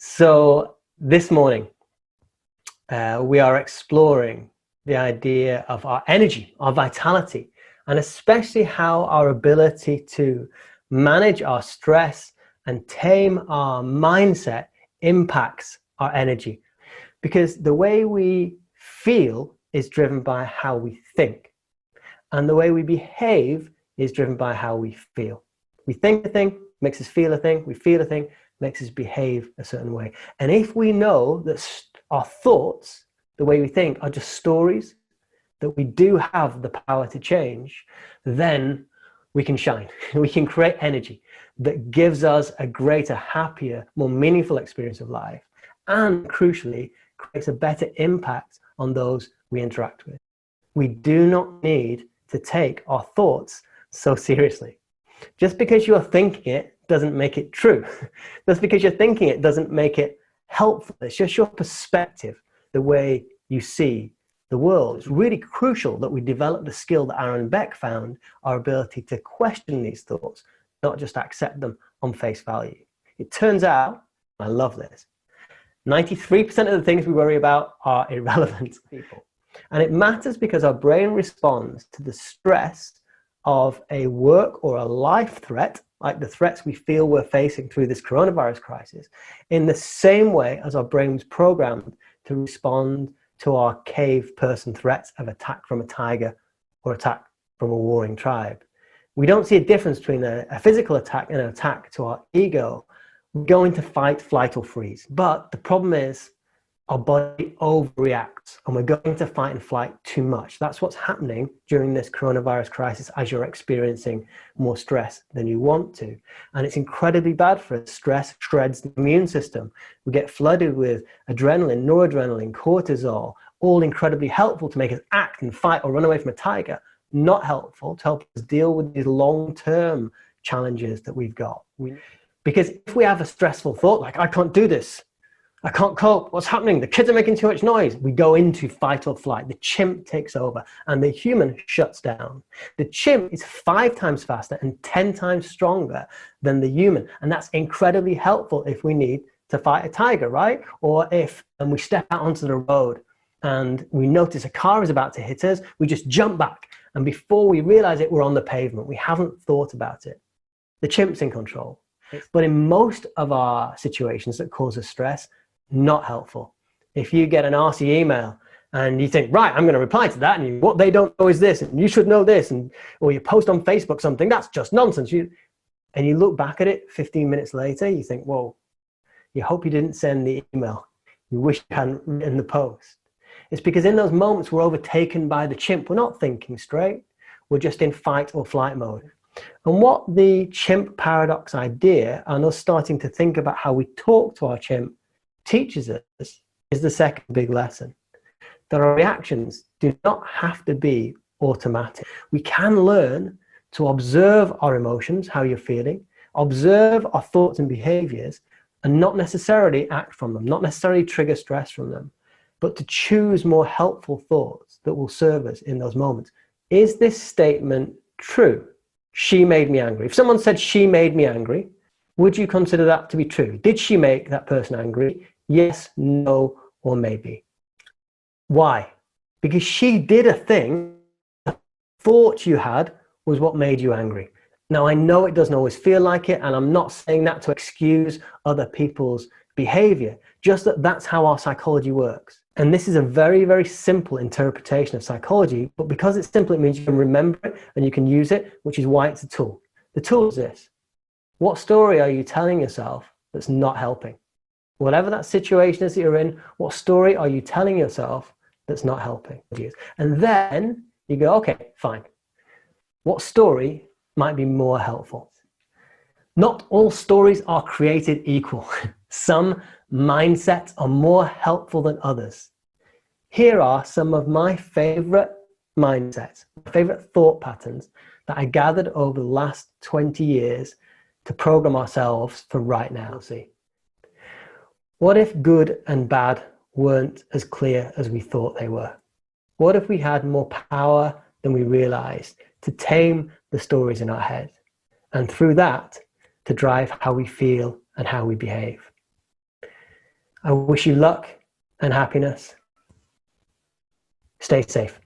So this morning, we are exploring the idea of our energy, our vitality, and especially how our ability to manage our stress and tame our mindset impacts our energy. Because the way we feel is driven by how we think, and the way we behave is driven by how we feel. We think a thing, makes us feel a thing, we feel a thing, makes us behave a certain way. And if we know that our thoughts, the way we think, are just stories, that we do have the power to change, then we can shine. We can create energy that gives us a greater, happier, more meaningful experience of life, and crucially, creates a better impact on those we interact with. We do not need to take our thoughts so seriously. Just because you're thinking it doesn't make it true. Just because you're thinking it doesn't make it helpful. It's just your perspective, the way you see the world. It's really crucial that we develop the skill that Aaron Beck found, our ability to question these thoughts, not just accept them on face value. It turns out, I love this, 93% of the things we worry about are irrelevant to people. And it matters because our brain responds to the stress of a work or a life threat, like the threats we feel we're facing through this coronavirus crisis, in the same way as our brain was programmed to respond to our cave person threats of attack from a tiger or attack from a warring tribe. We don't see a difference between a physical attack and an attack to our ego. We're going to fight, flight, or freeze. But the problem is our body overreacts and we're going to fight and flight too much. That's what's happening during this coronavirus crisis as you're experiencing more stress than you want to. And it's incredibly bad for us. Stress shreds the immune system. We get flooded with adrenaline, noradrenaline, cortisol, all incredibly helpful to make us act and fight or run away from a tiger. Not helpful to help us deal with these long-term challenges that we've got. Because if we have a stressful thought like, I can't do this, I can't cope, what's happening? The kids are making too much noise. We go into fight or flight. The chimp takes over and the human shuts down. The chimp is 5 times faster and 10 times stronger than the human. And that's incredibly helpful if we need to fight a tiger, right? Or if we step out onto the road and we notice a car is about to hit us, we just jump back. And before we realize it, we're on the pavement. We haven't thought about it. The chimp's in control. But in most of our situations that cause us stress, not helpful. If you get an RC email and you think, right, I'm going to reply to that, and what they don't know is this, and you should know this, or you post on Facebook something, that's just nonsense. And you look back at it 15 minutes later, you think, whoa, you hope you didn't send the email. You wish you hadn't written the post. It's because in those moments we're overtaken by the chimp. We're not thinking straight. We're just in fight or flight mode. And what the chimp paradox idea and us starting to think about how we talk to our chimp teaches us is the second big lesson. That our reactions do not have to be automatic. We can learn to observe our emotions, how you're feeling, observe our thoughts and behaviors, and not necessarily act from them, not necessarily trigger stress from them, but to choose more helpful thoughts that will serve us in those moments. Is this statement true? She made me angry. If someone said she made me angry, would you consider that to be true? Did she make that person angry? Yes, no, or maybe. Why? Because she did a thing, the thought you had was what made you angry. Now, I know it doesn't always feel like it, and I'm not saying that to excuse other people's behavior, just that that's how our psychology works. And this is a very, very simple interpretation of psychology, but because it's simple, it means you can remember it and you can use it, which is why it's a tool. The tool is this. What story are you telling yourself that's not helping? Whatever that situation is that you're in, what story are you telling yourself that's not helping? And then you go, okay, fine. What story might be more helpful? Not all stories are created equal. Some mindsets are more helpful than others. Here are some of my favorite mindsets, favorite thought patterns that I gathered over the last 20 years to program ourselves for right now. See. What if good and bad weren't as clear as we thought they were? What if we had more power than we realized to tame the stories in our head, and through that, to drive how we feel and how we behave? I wish you luck and happiness. Stay safe.